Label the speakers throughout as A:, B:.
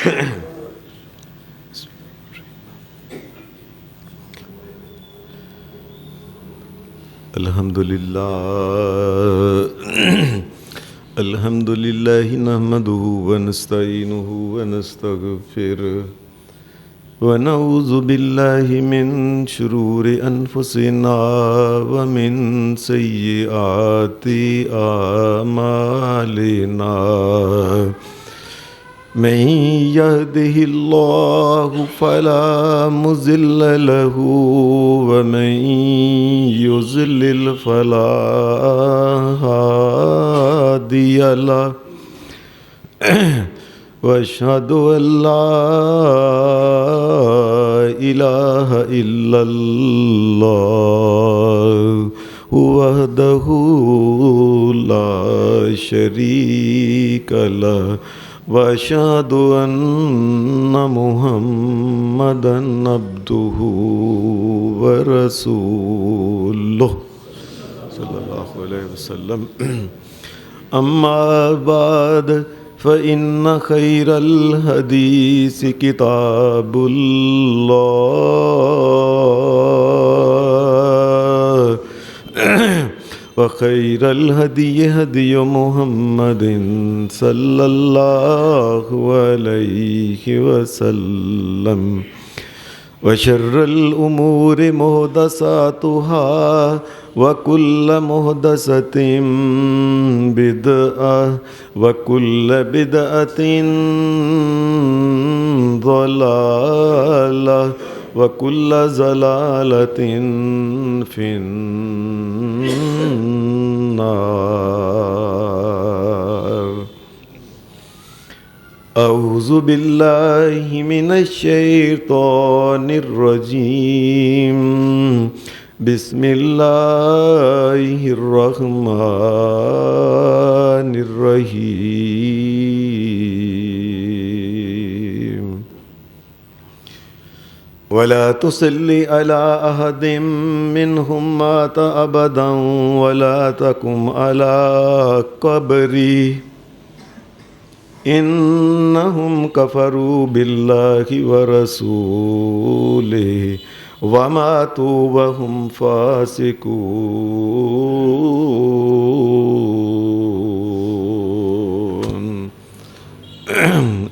A: الحمد لله نحمده ونستعينه ونستغفره ونعوذ بالله من شرور أنفسنا ومن سيئات أعمالنا من يهده الله فلا مضل له ومن يضلل فلا هادي له وأشهد أن لا إله إلا الله وحده لا شريك له وأشهد أن محمدًا عبده ورسوله صلى الله عليه وسلم أما بعد فإن خير الحديث كتاب الله وخير الهدي هدي محمد صلى الله عليه وسلم وشر الأمور محدثاتها وكل محدثة بدعة وكل بدعة ضلالة وكل ضلالة في النار. أعوذ بالله من الشيطان الرجيم. بسم الله الرحمن الرحيم. ولا تصل على أحد منهم مات أبدا ولا تقم على قبره إنهم كفروا بالله ورسوله وماتوا وهم فاسقون.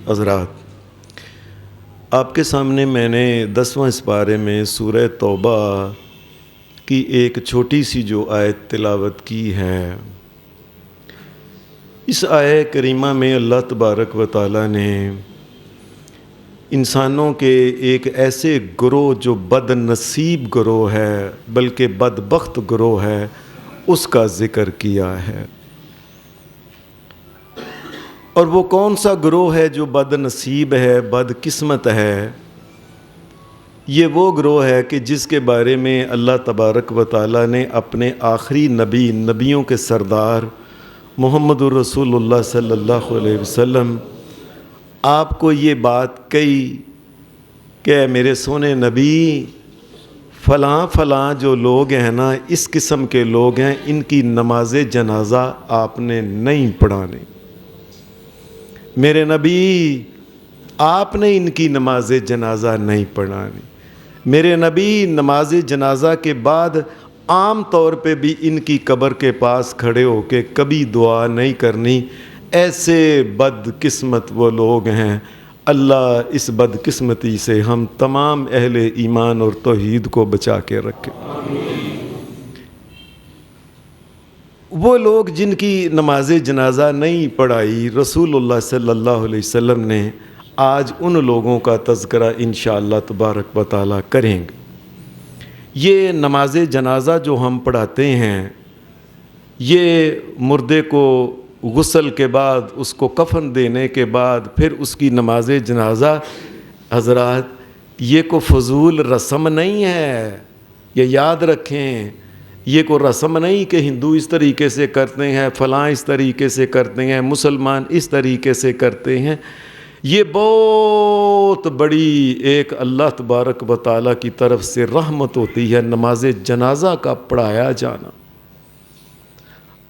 A: حضرات، آپ کے سامنے میں نے 10واں سپارے میں سورہ توبہ کی ایک چھوٹی سی جو آیت تلاوت کی ہے. اس آیت کریمہ میں اللہ تبارک و تعالیٰ نے انسانوں کے ایک ایسے گروہ جو بد نصیب گروہ ہے بلکہ بدبخت گروہ ہے اس کا ذکر کیا ہے. اور وہ کون سا گروہ ہے جو بد نصیب ہے، بد قسمت ہے؟ یہ وہ گروہ ہے کہ جس کے بارے میں اللہ تبارک و تعالیٰ نے اپنے آخری نبیوں کے سردار محمد الرسول اللہ صلی اللہ علیہ وسلم آپ کو یہ بات کہی کہ میرے سونے نبی، فلاں فلاں جو لوگ ہیں نا، اس قسم کے لوگ ہیں، ان کی نماز جنازہ آپ نے نہیں پڑھانی. میرے نبی، آپ نے ان کی نماز جنازہ نہیں پڑھانی. میرے نبی، نماز جنازہ کے بعد عام طور پہ بھی ان کی قبر کے پاس کھڑے ہو کے کبھی دعا نہیں کرنی. ایسے بد قسمت وہ لوگ ہیں. اللہ اس بد قسمتی سے ہم تمام اہل ایمان اور توحید کو بچا کے رکھے. وہ لوگ جن کی نماز جنازہ نہیں پڑھائی، رسول اللہ صلی اللہ علیہ وسلم نے آج ان لوگوں کا تذکرہ انشاءاللہ تبارک و تعالیٰ کریں گے. یہ نماز جنازہ جو ہم پڑھاتے ہیں، یہ مردے کو غسل کے بعد، اس کو کفن دینے کے بعد پھر اس کی نماز جنازہ، حضرات یہ کوئی فضول رسم نہیں ہے، یہ یاد رکھیں. یہ کوئی رسم نہیں کہ ہندو اس طریقے سے کرتے ہیں، فلاں اس طریقے سے کرتے ہیں، مسلمان اس طریقے سے کرتے ہیں. یہ بہت بڑی ایک اللہ تبارک و تعالیٰ کی طرف سے رحمت ہوتی ہے نماز جنازہ کا پڑھایا جانا.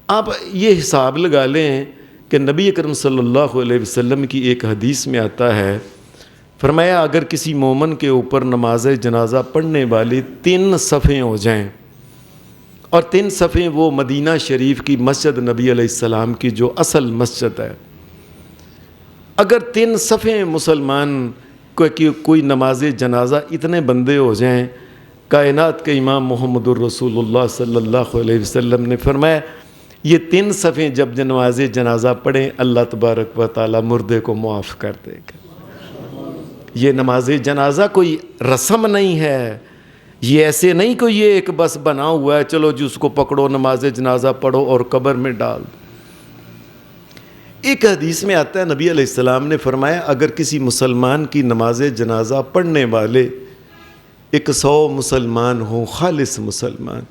A: آپ یہ حساب لگا لیں کہ نبی اکرم صلی اللہ علیہ وسلم کی ایک حدیث میں آتا ہے، فرمایا اگر کسی مومن کے اوپر نماز جنازہ پڑھنے والی 3 صفیں ہو جائیں، اور 3 صفیں وہ مدینہ شریف کی مسجد نبی علیہ السلام کی جو اصل مسجد ہے، اگر 3 صفیں مسلمان کوئی نماز جنازہ اتنے بندے ہو جائیں، کائنات کے امام محمد الرسول اللہ صلی اللہ علیہ وسلم نے فرمایا یہ 3 صفیں جب نماز جنازہ پڑھیں اللہ تبارک و تعالی مردے کو معاف کر دے گا۔ یہ نماز جنازہ کوئی رسم نہیں ہے، یہ ایسے نہیں کوئی یہ ایک بس بنا ہوا ہے چلو جس کو پکڑو نماز جنازہ پڑھو اور قبر میں ڈال دو۔ ایک حدیث میں آتا ہے نبی علیہ السلام نے فرمایا اگر کسی مسلمان کی نماز جنازہ پڑھنے والے 100 مسلمان ہوں، خالص مسلمان،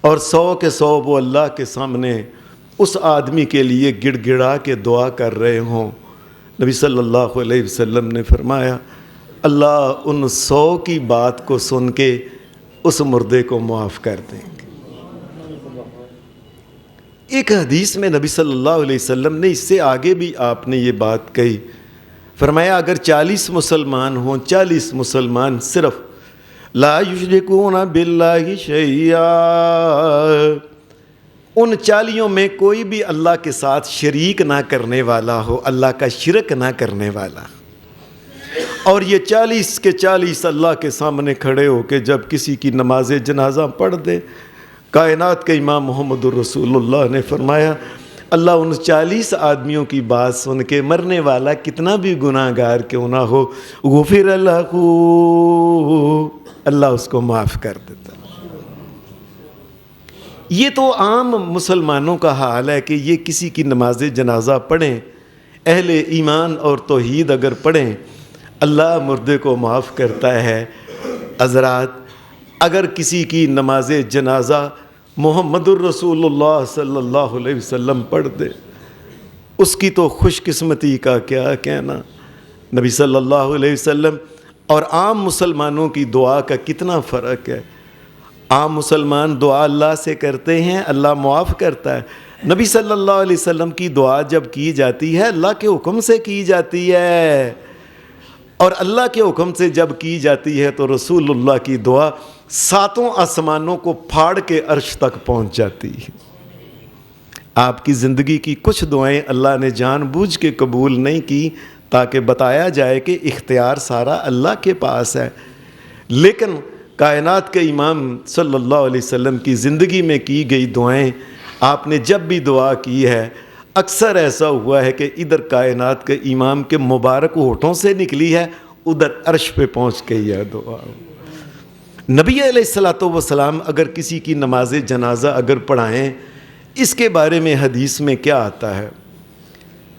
A: اور 100 کے 100 وہ اللہ کے سامنے اس آدمی کے لیے گڑ گڑا کے دعا کر رہے ہوں، نبی صلی اللہ علیہ وسلم نے فرمایا اللہ ان 100 کی بات کو سن کے اس مردے کو معاف کر دیں گے۔ ایک حدیث میں نبی صلی اللہ علیہ وسلم نے اس سے آگے بھی آپ نے یہ بات کہی، فرمایا اگر 40 مسلمان ہوں، 40 مسلمان صرف لا یشرکون باللہ شیئا، ان 40 میں کوئی بھی اللہ کے ساتھ شریک نہ کرنے والا ہو، اللہ کا شرک نہ کرنے والا، اور یہ 40 کے 40 اللہ کے سامنے کھڑے ہو کے جب کسی کی نماز جنازہ پڑھ دے، کائنات کے امام محمد الرسول اللہ نے فرمایا اللہ ان 40 آدمیوں کی بات سن کے مرنے والا کتنا بھی گناہ گار کیوں نہ ہو غفر اللہ اللہ اس کو معاف کر دیتا۔ یہ تو عام مسلمانوں کا حال ہے کہ یہ کسی کی نماز جنازہ پڑھیں، اہل ایمان اور توحید اگر پڑھیں اللہ مردے کو معاف کرتا ہے۔ حضرات اگر کسی کی نماز جنازہ محمد الرسول اللہ صلی اللہ علیہ وسلم پڑھ دے اس کی تو خوش قسمتی کا کیا کہنا۔ نبی صلی اللہ علیہ وسلم اور عام مسلمانوں کی دعا کا کتنا فرق ہے۔ عام مسلمان دعا اللہ سے کرتے ہیں، اللہ معاف کرتا ہے۔ نبی صلی اللہ علیہ وسلم کی دعا جب کی جاتی ہے اللہ کے حکم سے کی جاتی ہے، اور اللہ کے حکم سے جب کی جاتی ہے تو رسول اللہ کی دعا 7 آسمانوں کو پھاڑ کے عرش تک پہنچ جاتی ہے۔ آپ کی زندگی کی کچھ دعائیں اللہ نے جان بوجھ کے قبول نہیں کی تاکہ بتایا جائے کہ اختیار سارا اللہ کے پاس ہے، لیکن کائنات کے امام صلی اللہ علیہ وسلم کی زندگی میں کی گئی دعائیں آپ نے جب بھی دعا کی ہے اکثر ایسا ہوا ہے کہ ادھر کائنات کے امام کے مبارک ہونٹوں سے نکلی ہے، ادھر عرش پہ پہنچ گئی ہے دعا۔ نبی علیہ الصلوۃ والسلام اگر کسی کی نماز جنازہ اگر پڑھائیں، اس کے بارے میں حدیث میں کیا آتا ہے؟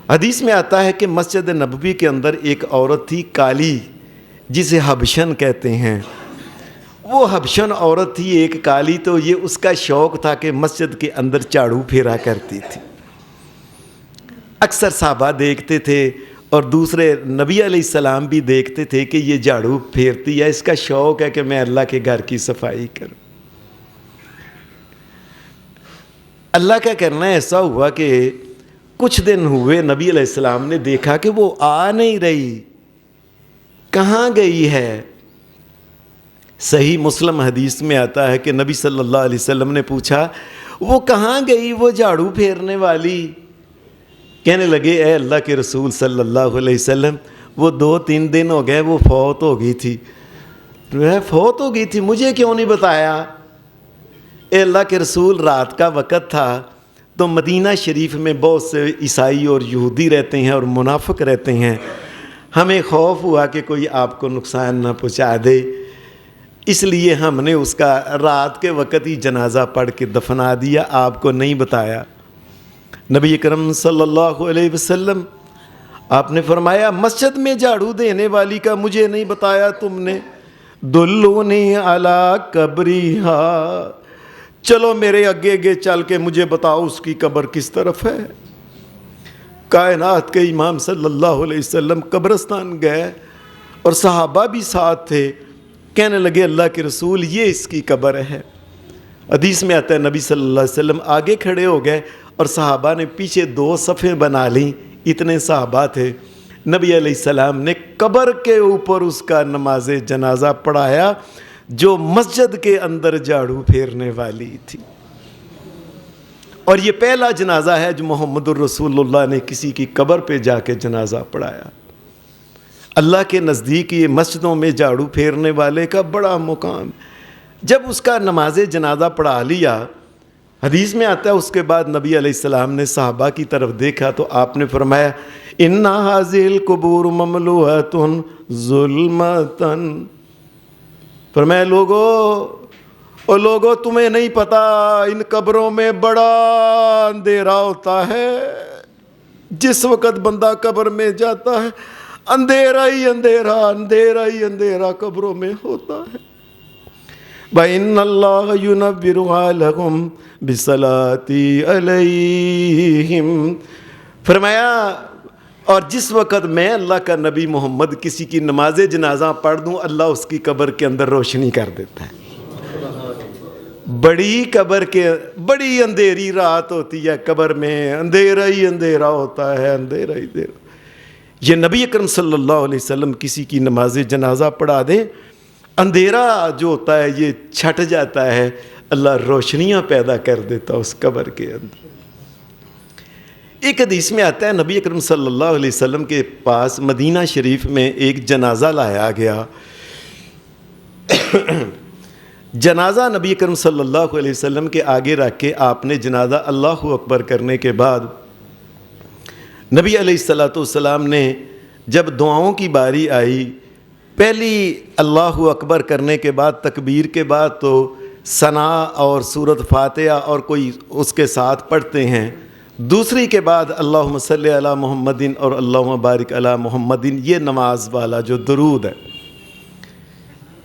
A: حدیث میں آتا ہے کہ مسجد نبوی کے اندر ایک عورت تھی کالی، جسے حبشن کہتے ہیں۔ وہ حبشن عورت تھی ایک کالی، تو یہ اس کا شوق تھا کہ مسجد کے اندر جھاڑو پھیرا کرتی تھی۔ اکثر صحابہ دیکھتے تھے اور دوسرے نبی علیہ السلام بھی دیکھتے تھے کہ یہ جھاڑو پھیرتی ہے، اس کا شوق ہے کہ میں اللہ کے گھر کی صفائی کروں۔ اللہ کا کرنا ایسا ہوا کہ کچھ دن ہوئے نبی علیہ السلام نے دیکھا کہ وہ آ نہیں رہی، کہاں گئی ہے؟ صحیح مسلم حدیث میں آتا ہے کہ نبی صلی اللہ علیہ وسلم نے پوچھا وہ کہاں گئی وہ جھاڑو پھیرنے والی؟ کہنے لگے اے اللہ کے رسول صلی اللہ علیہ وسلم وہ 2-3 دن ہو گئے وہ فوت ہو گئی تھی۔ فوت ہو گئی تھی، مجھے کیوں نہیں بتایا؟ اے اللہ کے رسول رات کا وقت تھا، تو مدینہ شریف میں بہت سے عیسائی اور یہودی رہتے ہیں اور منافق رہتے ہیں، ہمیں خوف ہوا کہ کوئی آپ کو نقصان نہ پہنچا دے، اس لیے ہم نے اس کا رات کے وقت ہی جنازہ پڑھ کے دفنا دیا، آپ کو نہیں بتایا۔ نبی اکرم صلی اللہ علیہ وسلم آپ نے فرمایا مسجد میں جھاڑو دینے والی کا مجھے نہیں بتایا تم نے؟ دلونی علی قبریہا، چلو میرے آگے چل کے مجھے بتاؤ اس کی قبر کس طرف ہے۔ کائنات کے امام صلی اللہ علیہ وسلم قبرستان گئے اور صحابہ بھی ساتھ تھے، کہنے لگے اللہ کے رسول یہ اس کی قبر ہے۔ حدیث میں آتا ہے نبی صلی اللہ علیہ وسلم آگے کھڑے ہو گئے اور صحابہ نے پیچھے 2 صفیں بنا لیں، اتنے صحابہ تھے. نبی علیہ السلام نے قبر کے اوپر اس کا نماز جنازہ پڑھایا جو مسجد کے اندر جھاڑو پھیرنے والی تھی. اور یہ پہلا جنازہ ہے جو محمد الرسول اللہ نے کسی کی قبر پہ جا کے جنازہ پڑھایا. اللہ کے نزدیک یہ مسجدوں میں جھاڑو پھیرنے والے کا بڑا مقام. جب اس کا نماز جنازہ پڑھا لیا، حدیث میں آتا ہے اس کے بعد نبی علیہ السلام نے صحابہ کی طرف دیکھا تو آپ نے فرمایا اِنَّ هَذِهِ الْقُبُورُ مَمْلُوءَةٌ ظُلْمَةً. فرمایا لوگو تمہیں نہیں پتا ان قبروں میں بڑا اندھیرا ہوتا ہے. جس وقت بندہ قبر میں جاتا ہے اندھیرا ہی اندھیرا قبروں میں ہوتا ہے. وَإِنَّ اللَّهَ يُنَوِّرُهَا لَهُمْ بِصَلَاتِي عَلَيْهِمْ. فرمایا اور جس وقت میں اللہ کا نبی محمد کسی کی نماز جنازہ پڑھ دوں اللہ اس کی قبر کے اندر روشنی کر دیتا ہے. بڑی قبر کے بڑی اندھیری رات ہوتی ہے، قبر میں اندھیرا ہی اندھیرا ہوتا ہے، اندھیرا ہی اندھیرا. یہ نبی اکرم صلی اللہ علیہ وسلم کسی کی نماز جنازہ پڑھا دیں، اندھیرا جو ہوتا ہے یہ چھٹ جاتا ہے، اللہ روشنیاں پیدا کر دیتا اس قبر کے اندر. ایک حدیث میں آتا ہے نبی اکرم صلی اللہ علیہ وسلم کے پاس مدینہ شریف میں ایک جنازہ لایا گیا. جنازہ نبی اکرم صلی اللہ علیہ وسلم کے آگے رکھ کے آپ نے جنازہ اللہ اکبر کرنے کے بعد نبی علیہ السلام نے جب دعاؤں کی باری آئی، پہلی اللہ اکبر کرنے کے بعد تکبیر کے بعد تو ثنا اور سورۃ فاتحہ اور کوئی اس کے ساتھ پڑھتے ہیں. دوسری کے بعد اللہم صلی علی محمدin اور اللہم بارک علی محمدin، یہ نماز والا جو درود ہے.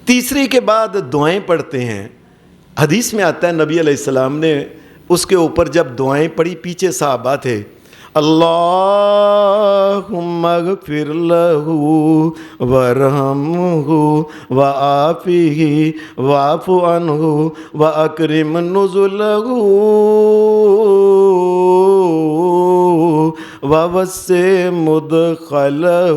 A: تیسری کے بعد دعائیں پڑھتے ہیں. حدیث میں آتا ہے نبی علیہ السلام نے اس کے اوپر جب دعائیں پڑھی، پیچھے صحابہ تھے، اللہم اغفر لہ ورحمہ وعافہ واعف عنہ واکرم نزلہ ووسع مدخلہ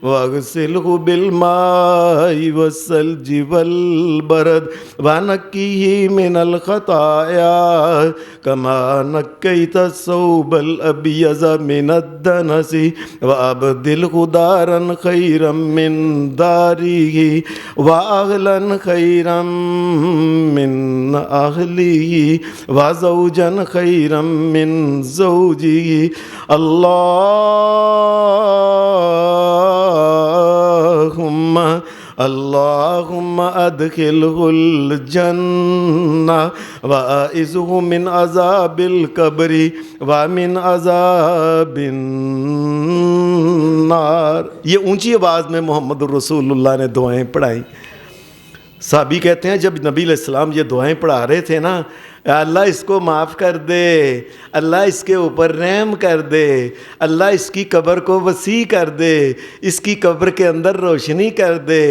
A: واغسلہ بالماء والثلج والبرد ونقیہ من الخطایا کما نقیت الثوب الابیض من الدنس وابدلہ دارا خیرا من دارہ واہلا خیرا من اہلہ وزوجا خیرا من زوجہ. اللہم ادخلہ الجنہ واعذہ من عذاب القبر ومن عذاب النار. یہ اونچی آواز میں محمد الرسول اللہ نے دعائیں پڑھائیں. صحابی کہتے ہیں جب نبی علیہ السلام یہ دعائیں پڑھا رہے تھے نا، اللہ اس کو معاف کر دے، اللہ اس کے اوپر رحم کر دے، اللہ اس کی قبر کو وسیع کر دے، اس کی قبر کے اندر روشنی کر دے،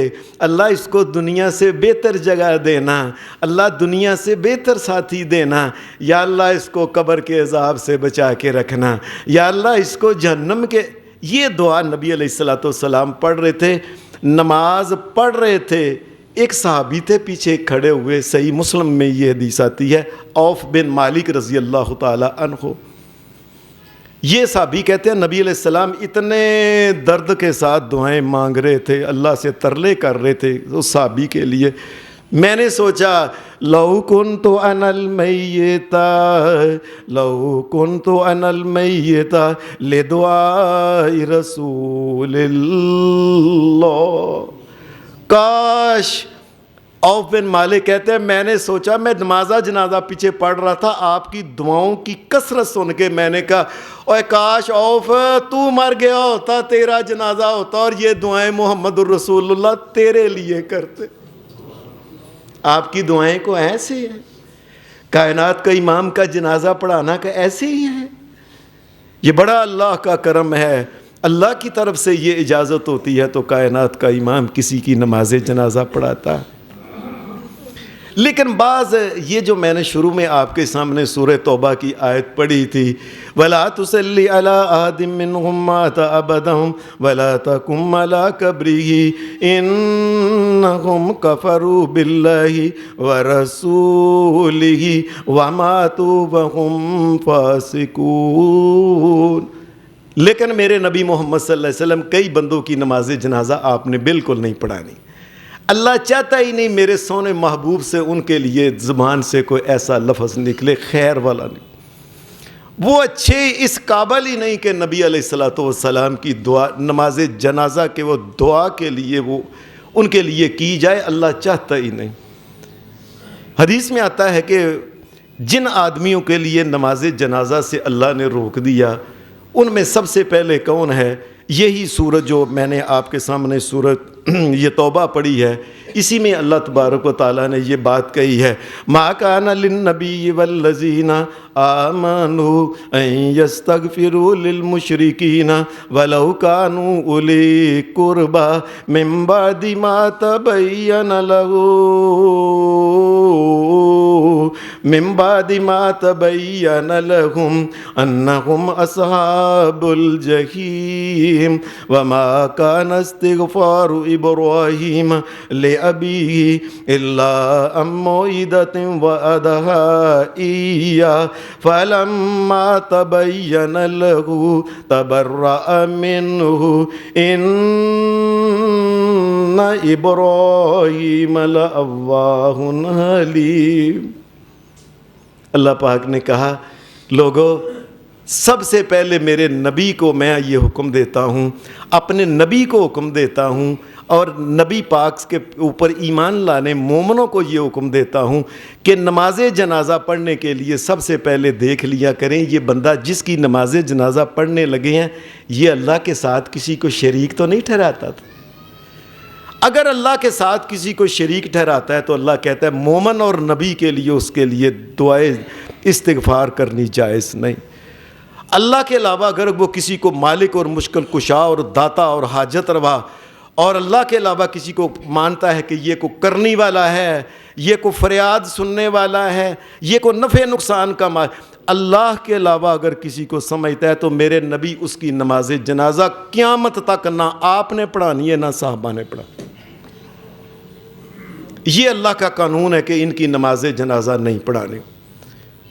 A: اللہ اس کو دنیا سے بہتر جگہ دینا، اللہ دنیا سے بہتر ساتھی دینا، یا اللہ اس کو قبر کے عذاب سے بچا کے رکھنا، یا اللہ اس کو جہنم کے. یہ دعا نبی علیہ السلام پڑھ رہے تھے، نماز پڑھ رہے تھے. ایک صحابی تھے پیچھے کھڑے ہوئے، صحیح مسلم میں یہ حدیث آتی ہے، عوف بن مالک رضی اللہ تعالی عنہ. یہ صحابی کہتے ہیں نبی علیہ السلام اتنے درد کے ساتھ دعائیں مانگ رہے تھے، اللہ سے ترلے کر رہے تھے اس صحابی کے لیے. میں نے سوچا لو کنت انا المیت لدعاء رسول اللہ. کاش، عوف بن مالک کہتے ہیں میں نے سوچا، میں نمازہ جنازہ پیچھے پڑھ رہا تھا، آپ کی دعاؤں کی کثرت سن کے میں نے کہا اوے کاش عوف تو مر گیا ہوتا، تیرا جنازہ ہوتا اور یہ دعائیں محمد الرسول اللہ تیرے لیے کرتے. آپ کی دعائیں کو ایسے ہیں، کائنات کا امام کا جنازہ پڑھانا کا ایسے ہی ہے. یہ بڑا اللہ کا کرم ہے، اللہ کی طرف سے یہ اجازت ہوتی ہے تو کائنات کا امام کسی کی نماز جنازہ پڑھاتا. لیکن بعض یہ جو میں نے شروع میں آپ کے سامنے سورہ توبہ کی آیت پڑھی تھی، وَلَا تُصَلِّ عَلَىٰ أَحَدٍ مِّنْهُمْ مَاتَ أَبَدًا وَلَا تَقُمْ عَلَىٰ قَبْرِهِ إِنَّهُمْ كَفَرُوا بِاللَّهِ وَرَسُولِهِ وَمَاتُوا وَهُمْ فَاسِقُونَ۔ لیکن میرے نبی محمد صلی اللہ علیہ وسلم کئی بندوں کی نماز جنازہ آپ نے بالکل نہیں پڑھانی۔ اللہ چاہتا ہی نہیں میرے سونے محبوب سے ان کے لیے زبان سے کوئی ایسا لفظ نکلے خیر والا نہیں۔ وہ اچھے اس قابل ہی نہیں کہ نبی علیہ الصلوۃ والسلام کی دعا نماز جنازہ کے وہ دعا کے لیے وہ ان کے لیے کی جائے، اللہ چاہتا ہی نہیں۔ حدیث میں آتا ہے کہ جن آدمیوں کے لیے نماز جنازہ سے اللہ نے روک دیا ان میں سب سے پہلے کون ہے؟ یہی سورت جو میں نے آپ کے سامنے سورت یہ توبہ پڑھی ہے، اسی میں اللہ تبارک و تعالیٰ نے یہ بات کہی ہے، مَا كَانَ لِلنَّبِيِّ وَالَّذِينَ آمَنُوا أَن يَسْتَغْفِرُوا لِلْمُشْرِكِينَ وَلَوْ كَانُوا أُولِي قُرْبَىٰ مِن بَعْدِ مَا تَبَيَّنَ لَهُمْ أَنَّهُمْ أَصْحَابُ الْجَحِيمِ وَمَا كَانَ اسْتِغْفَارُ إِبْرَاهِيمَ لِأَبِيهِ إِلَّا عَن مَّوْعِدَةٍ وَعَدَهَا إِيَّاهُ فَلَمَّا تَبَيَّنَ لَهُ تَبَرَّأَ مِنْهُ إِنَّ إِبْرَاهِيمَ لَأَوَّاهٌ حَلِيمٌ۔ اللہ پاک نے کہا لوگو سب سے پہلے میرے نبی کو میں یہ حکم دیتا ہوں، اپنے نبی کو حکم دیتا ہوں، اور نبی پاک کے اوپر ایمان لانے مومنوں کو یہ حکم دیتا ہوں کہ نماز جنازہ پڑھنے کے لیے سب سے پہلے دیکھ لیا کریں یہ بندہ جس کی نماز جنازہ پڑھنے لگے ہیں یہ اللہ کے ساتھ کسی کو شریک تو نہیں ٹھہراتا تھا۔ اگر اللہ کے ساتھ کسی کو شریک ٹھہراتا ہے تو اللہ کہتا ہے مومن اور نبی کے لیے اس کے لیے دعائے استغفار کرنی جائز نہیں۔ اللہ کے علاوہ اگر وہ کسی کو مالک اور مشکل کشا اور داتا اور حاجت روا اور اللہ کے علاوہ کسی کو مانتا ہے کہ یہ کو کرنی والا ہے، یہ کو فریاد سننے والا ہے، یہ کو نفع نقصان کا اللہ کے علاوہ اگر کسی کو سمجھتا ہے تو میرے نبی اس کی نماز جنازہ قیامت تک نہ آپ نے پڑھانی ہے نہ صحابہ نے پڑھا۔ یہ اللہ کا قانون ہے کہ ان کی نماز جنازہ نہیں پڑھانی۔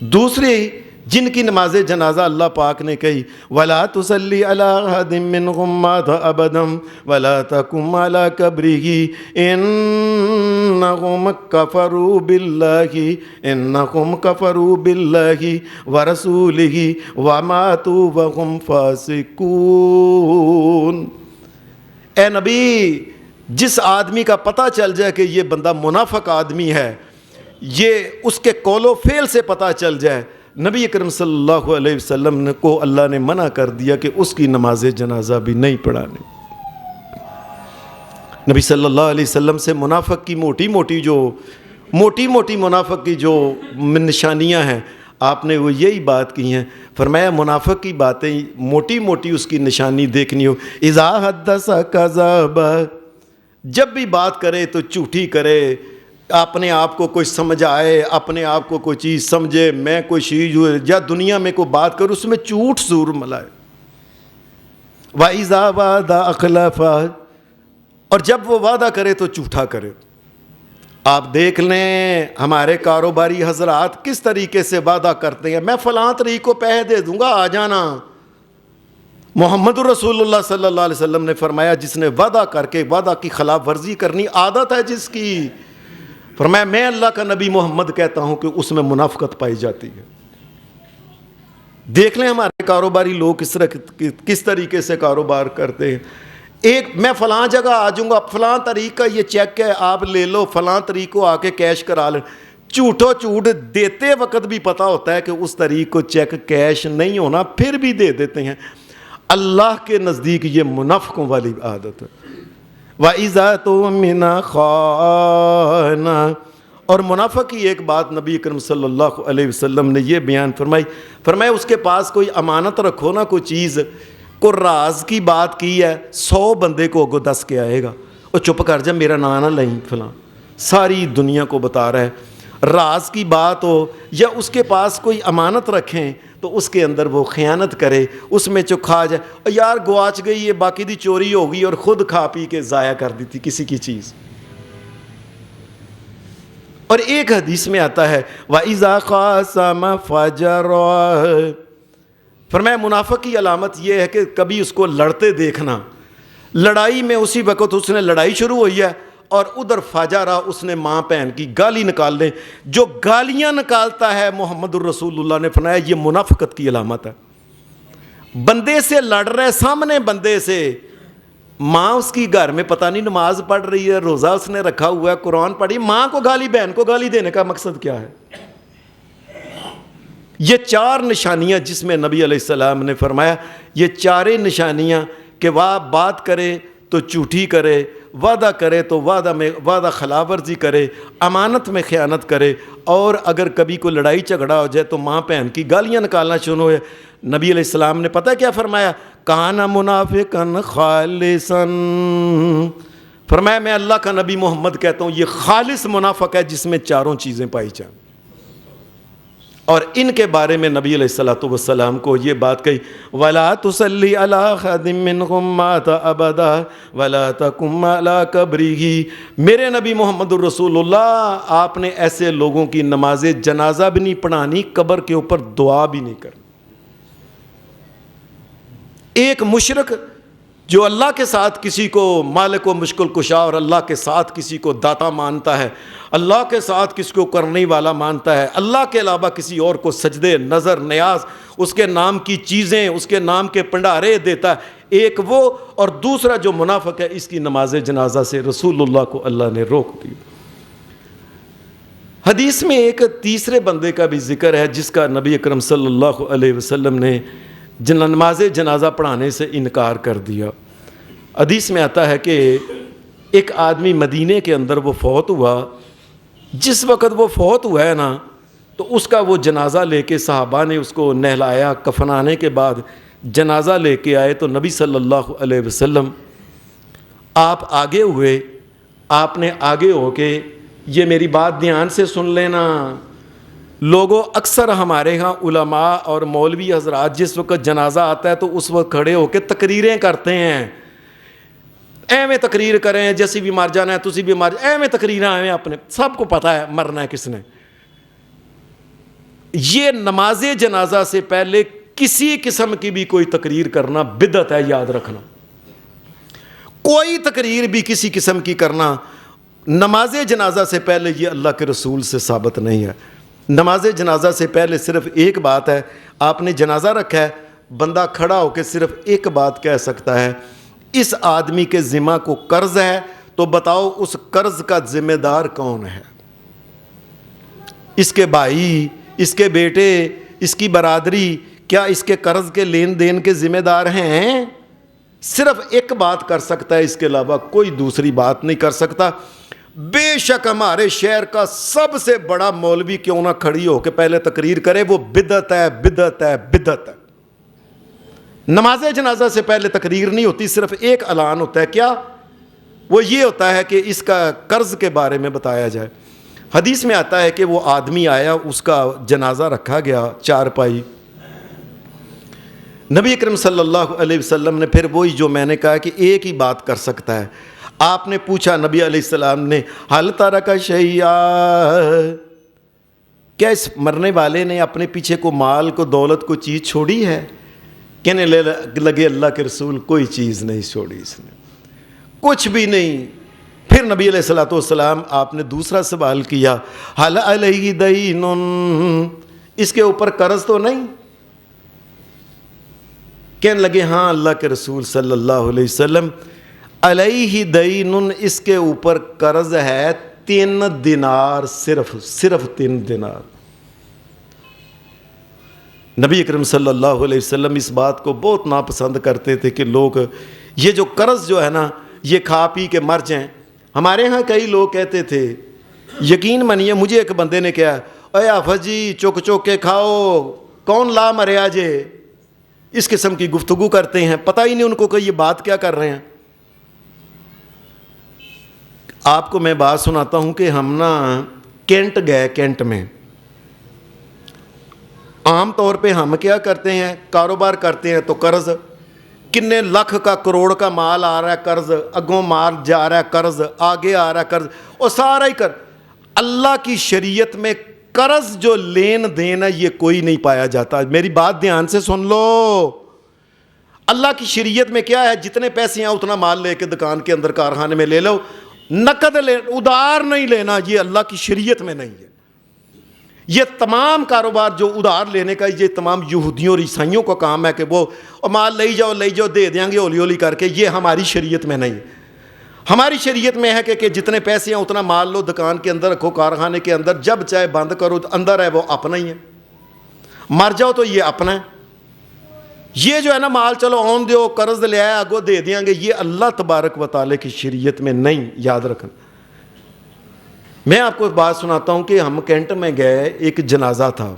A: دوسری جن کی نماز جنازہ اللہ پاک نے کہی وَلَا تُصَلِّ عَلَىٰ أَحَدٍ مِّنْهُمْ مَاتَ أَبَدًا وَلَا تَقُمْ عَلَىٰ قَبْرِهِ إِنَّهُمْ كَفَرُوا بِاللَّهِ وَرَسُولِهِ وَمَاتُوا وَهُمْ فَاسِقُونَ۔ اے نبی جس آدمی کا پتہ چل جائے کہ یہ بندہ منافق آدمی ہے، یہ اس کے قول و فعل سے پتہ چل جائے، نبی اکرم صلی اللہ علیہ وسلم کو اللہ نے منع کر دیا کہ اس کی نماز جنازہ بھی نہیں پڑھانی۔ نبی صلی اللہ علیہ وسلم سے منافق کی موٹی موٹی منافق کی جو نشانیاں ہیں آپ نے وہ یہی بات کی ہیں، فرمایا منافق کی باتیں موٹی موٹی اس کی نشانی دیکھنی ہو، اذا حدث کذب، جب بھی بات کرے تو جھوٹی کرے، اپنے آپ کو کوئی سمجھ آئے، اپنے آپ کو کوئی چیز سمجھے میں کوئی چیز یا دنیا میں کوئی بات کروں اس میں جھوٹ ضرور ملائے، وَإِذَا وَعَدَ أَخْلَفَ، اور جب وہ وعدہ کرے تو جھوٹا کرے۔ آپ دیکھ لیں ہمارے کاروباری حضرات کس طریقے سے وعدہ کرتے ہیں، میں فلاں طریق کو پیسے دے دوں گا آ جانا۔ محمد رسول اللہ صلی اللہ علیہ وسلم نے فرمایا جس نے وعدہ کر کے وعدہ کی خلاف ورزی کرنی عادت ہے جس کی، فرمایا میں اللہ کا نبی محمد کہتا ہوں کہ اس میں منافقت پائی جاتی ہے۔ دیکھ لیں ہمارے کاروباری لوگ کس طریقے سے کاروبار کرتے ہیں، ایک میں فلاں جگہ آ جاؤں گا، فلاں طریق کا یہ چیک ہے آپ لے لو، فلاں طریق کو آ کے کیش کرا لیں، جھوٹو جھوٹ دیتے وقت بھی پتہ ہوتا ہے کہ اس طریق کو چیک کیش نہیں ہونا پھر بھی دے دیتے ہیں۔ اللہ کے نزدیک یہ منافقوں والی عادت ہے۔ وَإِذَا تُؤْمِنَ خَانَ، اور منافق کی ایک بات نبی اکرم صلی اللہ علیہ وسلم نے یہ بیان فرمایا اس کے پاس کوئی امانت رکھو نا، کوئی چیز کو راز کی بات کی ہے 100 بندے کو اگو دس کے آئے گا، اور چپ کر جا میرا نام نہ لیں فلاں، ساری دنیا کو بتا رہا ہے راز کی بات ہو یا اس کے پاس کوئی امانت رکھیں تو اس کے اندر وہ خیانت کرے, اس میں کھا جائے, یار گواچ گئی یہ, باقی دی چوری ہو گئی اور خود کھا پی کے ضائع کر دی تھی کسی کی چیز. اور ایک حدیث میں آتا ہے وَإِذَا خَاصَمَ فَجَرَ, فرمایا منافق کی علامت یہ ہے کہ کبھی اس کو لڑتے دیکھنا, لڑائی میں اسی وقت اس نے لڑائی شروع ہوئی ہے اور ادھر فاجرہ اس نے ماں بہن کی گالی نکال دیں. جو گالیاں نکالتا ہے محمد الرسول اللہ نے فرمایا یہ منافقت کی علامت ہے. بندے سے لڑ رہے سامنے بندے سے, ماں اس کی گھر میں پتہ نہیں نماز پڑھ رہی ہے, روزہ اس نے رکھا ہوا ہے, قرآن پڑھی, ماں کو گالی, بہن کو گالی دینے کا مقصد کیا ہے؟ یہ 4 نشانیاں جس میں نبی علیہ السلام نے فرمایا یہ 4 نشانیاں کہ وہ بات کرے تو جھوٹی کرے, وعدہ کرے تو وعدہ خلاف ورزی کرے, امانت میں خیانت کرے, اور اگر کبھی کوئی لڑائی جھگڑا ہو جائے تو ماں بہن کی گالیاں نکالنا شروع ہوئے. نبی علیہ السلام نے پتہ کیا فرمایا؟ کان منافقن خالصن, فرمایا میں اللہ کا نبی محمد کہتا ہوں یہ خالص منافق ہے جس میں 4 چیزیں پائی جائیں. اور ان کے بارے میں نبی علیہ الصلوۃ والسلام کو یہ بات کہی وَلَا تُصَلِّ عَلَىٰ أَحَدٍ مِّنْهُمْ مَاتَ أَبَدًا وَلَا تَقُمْ عَلَىٰ قَبْرِهِ. میرے نبی محمد الرسول اللہ آپ نے ایسے لوگوں کی نماز جنازہ بھی نہیں پڑھانی, قبر کے اوپر دعا بھی نہیں کرنی. ایک مشرک جو اللہ کے ساتھ کسی کو مالک و مشکل کشا اور اللہ کے ساتھ کسی کو داتا مانتا ہے, اللہ کے ساتھ کسی کو کرنے والا مانتا ہے, اللہ کے علاوہ کسی اور کو سجدے, نظر, نیاز, اس کے نام کی چیزیں, اس کے نام کے پنڈارے دیتا ہے, ایک وہ, اور دوسرا جو منافق ہے اس کی نماز جنازہ سے رسول اللہ کو اللہ نے روک دی. حدیث میں ایک تیسرے بندے کا بھی ذکر ہے جس کا نبی اکرم صلی اللہ علیہ وسلم نے نماز جنازہ پڑھانے سے انکار کر دیا. حدیث میں آتا ہے کہ ایک آدمی مدینے کے اندر وہ فوت ہوا, جس وقت وہ فوت ہوا ہے نا تو اس کا وہ جنازہ لے کے صحابہ نے اس کو نہلایا, کفنانے کے بعد جنازہ لے کے آئے تو نبی صلی اللہ علیہ وسلم آپ آگے ہوئے, آپ نے آگے ہو کے یہ میری بات دھیان سے سن لینا, لوگوں اکثر ہمارے ہاں علماء اور مولوی حضرات جس وقت جنازہ آتا ہے تو اس وقت کھڑے ہو کے تقریریں کرتے ہیں, ایویں تقریر کریں جیسی بھی مر جانا ہے تسی بھی مر, ایویں تقریریں آئیں, اپنے سب کو پتہ ہے مرنا ہے کس نے. یہ نماز جنازہ سے پہلے کسی قسم کی بھی کوئی تقریر کرنا بدعت ہے, یاد رکھنا. کوئی تقریر بھی کسی قسم کی کرنا نماز جنازہ سے پہلے یہ اللہ کے رسول سے ثابت نہیں ہے. نماز جنازہ سے پہلے صرف ایک بات ہے, آپ نے جنازہ رکھا ہے, بندہ کھڑا ہو کے صرف ایک بات کہہ سکتا ہے, اس آدمی کے ذمہ کو قرض ہے تو بتاؤ اس قرض کا ذمہ دار کون ہے؟ اس کے بھائی, اس کے بیٹے, اس کی برادری, کیا اس کے قرض کے لین دین کے ذمہ دار ہیں؟ صرف ایک بات کر سکتا ہے, اس کے علاوہ کوئی دوسری بات نہیں کر سکتا. بے شک ہمارے شہر کا سب سے بڑا مولوی کیوں نہ کھڑی ہو کے پہلے تقریر کرے, وہ بدعت ہے, بدعت ہے, بدعت ہے. نماز جنازہ سے پہلے تقریر نہیں ہوتی, صرف ایک اعلان ہوتا ہے. کیا؟ وہ یہ ہوتا ہے کہ اس کا قرض کے بارے میں بتایا جائے. حدیث میں آتا ہے کہ وہ آدمی آیا, اس کا جنازہ رکھا گیا چارپائی. نبی اکرم صلی اللہ علیہ وسلم نے پھر وہی جو میں نے کہا کہ ایک ہی بات کر سکتا ہے, آپ نے پوچھا نبی علیہ السلام نے حل ترک شیئا, کیا اس مرنے والے نے اپنے پیچھے کو مال کو دولت کو چیز چھوڑی ہے؟ کہنے لگے اللہ کے رسول کوئی چیز نہیں چھوڑی اس نے, کچھ بھی نہیں. پھر نبی علیہ الصلوۃ والسلام آپ نے دوسرا سوال کیا حل علیہ دین, اس کے اوپر قرض تو نہیں؟ کہنے لگے ہاں اللہ کے رسول صلی اللہ علیہ وسلم علیہ دین, اس کے اوپر قرض ہے 3 دینار, صرف 3 دینار. نبی اکرم صلی اللہ علیہ وسلم اس بات کو بہت ناپسند کرتے تھے کہ لوگ یہ جو قرض جو ہے نا یہ کھا پی کے مر جائیں. ہمارے ہاں کئی لوگ کہتے تھے, یقین مانیے مجھے ایک بندے نے کہا اے حافظ جی چوک چوک کے کھاؤ, کون لا مرے آجے, اس قسم کی گفتگو کرتے ہیں, پتہ ہی نہیں ان کو کہ یہ بات کیا کر رہے ہیں. آپ کو میں بات سناتا ہوں کہ ہم نا کینٹ گئے, کینٹ میں عام طور پہ ہم کیا کرتے ہیں, کاروبار کرتے ہیں تو قرض, کتنے لاکھ کا کروڑ کا مال آ رہا ہے قرض, اگوں مال جا رہا ہے قرض, آگے آ رہا ہے قرض, اور سارا ہی اللہ کی شریعت میں قرض جو لین دین ہے یہ کوئی نہیں پایا جاتا. میری بات دھیان سے سن لو, اللہ کی شریعت میں کیا ہے, جتنے پیسے ہیں اتنا مال لے کے دکان کے اندر کارخانے میں لے لو, نقد لے, ادھار نہیں لینا, یہ اللہ کی شریعت میں نہیں ہے. یہ تمام کاروبار جو ادھار لینے کا, یہ تمام یہودیوں اور عیسائیوں کا کام ہے کہ وہ مال لے جاؤ دے دیں گے ہولی ہولی کر کے. یہ ہماری شریعت میں نہیں ہے. ہماری شریعت میں ہے کہ جتنے پیسے ہیں اتنا مال لو, دکان کے اندر رکھو, کارخانے کے اندر, جب چاہے بند کرو, اندر ہے وہ اپنا ہی ہے, مر جاؤ تو یہ اپنا ہے. یہ جو ہے نا مال چلو آن دیو, قرض لے آئے آگو دے دیں گے, یہ اللہ تبارک و تعالی کی شریعت میں نہیں, یاد رکھنا. میں آپ کو ایک بات سناتا ہوں کہ ہم کینٹ میں گئے, ایک جنازہ تھا,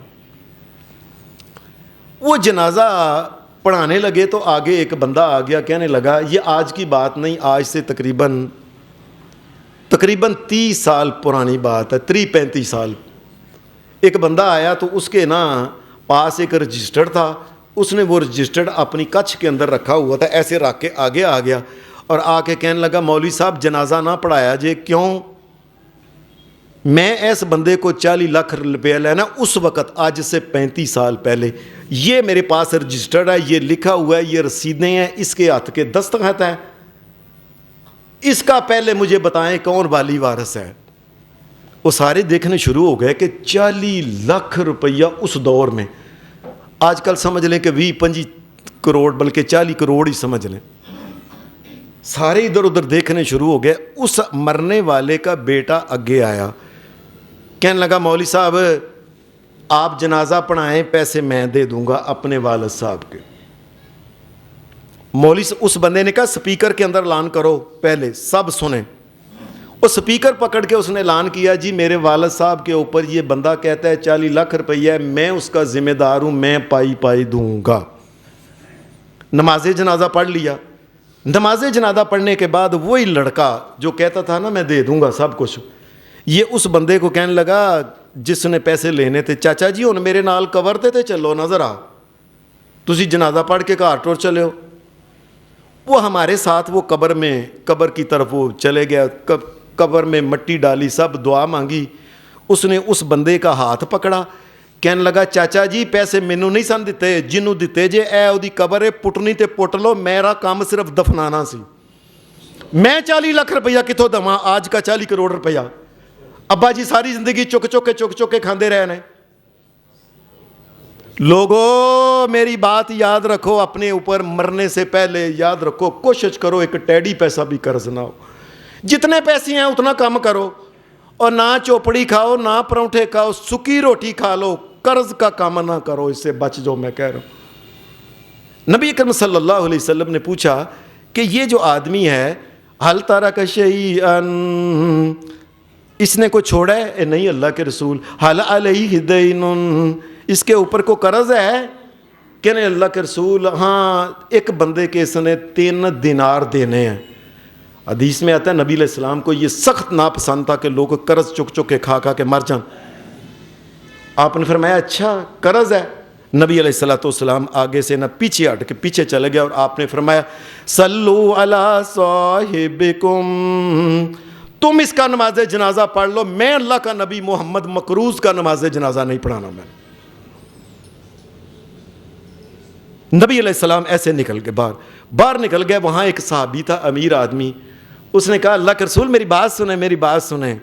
A: وہ جنازہ پڑھانے لگے تو آگے ایک بندہ آ گیا, کہنے لگا, یہ آج کی بات نہیں, آج سے تقریباً 30 سال پرانی بات ہے, 35 سال. ایک بندہ آیا تو اس کے نا پاس ایک رجسٹر تھا, اس نے وہ رجسٹر اپنی کچھ کے اندر رکھا ہوا تھا, ایسے رکھ کے آگے آ گیا اور آ کے کہنے لگا, مولوی صاحب جنازہ نہ پڑھایا جے. کیوں؟ میں اس بندے کو 40 لاکھ روپیہ لینا اس وقت, آج سے 35 سال پہلے. یہ میرے پاس رجسٹرڈ ہے, یہ لکھا ہوا ہے, یہ رسیدیں ہیں, اس کے ہاتھ کے دستخط ہیں, اس کا پہلے مجھے بتائیں کون والی وارث ہے. وہ سارے دیکھنے شروع ہو گئے کہ 40 لاکھ روپیہ اس دور میں, آج کل سمجھ لیں کہ 20-25 کروڑ بلکہ 40 کروڑ ہی سمجھ لیں. سارے ادھر ادھر دیکھنے شروع ہو گئے. اس مرنے والے کا بیٹا آگے آیا, کہنے لگا, مولوی صاحب آپ جنازہ پڑھائیں, پیسے میں دے دوں گا اپنے والد صاحب کے. مولوی اس بندے نے کہا, سپیکر کے اندر اعلان کرو, پہلے سب سنیں. وہ سپیکر پکڑ کے اس نے اعلان کیا, جی میرے والد صاحب کے اوپر یہ بندہ کہتا ہے 40 لاکھ روپیہ ہے, میں اس کا ذمہ دار ہوں, میں پائی دوں گا. نماز جنازہ پڑھ لیا. نماز جنازہ پڑھنے کے بعد وہی لڑکا جو کہتا تھا نا میں دے دوں گا سب کچھ, یہ اس بندے کو کہنے لگا جس نے پیسے لینے تھے, چاچا جی ہن میرے نال کور تے چلو نا ذرا, تسی جنازہ پڑھ کے گھر ٹر چلے ہو. وہ ہمارے ساتھ وہ قبر کی طرف وہ چلے گیا, قبر میں مٹی ڈالی, سب دعا مانگی. اس نے اس بندے کا ہاتھ پکڑا, کہنے لگا, چاچا جی پیسے مینوں نہیں سن دیتے, جنوں دیتے جے اے اودی قبر ہے, پٹنی تے پٹ لو, میرا کام صرف دفنانا سی. میں 40 لاکھ روپیہ کتوں دواں, آج کا 40 کروڑ روپیہ. ابا جی ساری زندگی چک کے کھاندے رہے ہیں. لوگوں میری بات یاد رکھو, اپنے اوپر مرنے سے پہلے یاد رکھو, کوشش کرو ایک ٹیڈی پیسہ بھی قرض نہ ہو. جتنے پیسے ہیں اتنا کم کرو, اور نہ چوپڑی کھاؤ, نہ پرونٹھے کھاؤ, سکی روٹی کھا لو, قرض کا کام نہ کرو, اس سے بچ جو, میں کہہ رہا ہوں. نبی اکرم صلی اللہ علیہ وسلم نے پوچھا کہ یہ جو آدمی ہے, حل ترک شیئن, اس نے کوئی چھوڑا ہے؟ اے نہیں اللہ کے رسول. حل علیہ دین, اس کے اوپر کو قرض ہے؟ کہنے اللہ کے رسول ہاں, ایک بندے کے اس نے 3 دینار دینے ہیں. حدیث میں آتا ہے نبی علیہ السلام کو یہ سخت ناپسند تھا کہ لوگ قرض چک کے کھا کے مر جائیں. آپ نے فرمایا اچھا قرض ہے. نبی علیہ السلام آگے سے نہ پیچھے ہٹ کے پیچھے چلے گئے, اور آپ نے فرمایا صلو علی صاحبکم, تم اس کا نماز جنازہ پڑھ لو, میں اللہ کا نبی محمد مقروض کا نماز جنازہ نہیں پڑھانا. میں نبی علیہ السلام ایسے نکل گئے, باہر نکل گئے. وہاں ایک صحابی تھا, امیر آدمی, اس نے کہا اللہ کے رسول میری بات سنیں,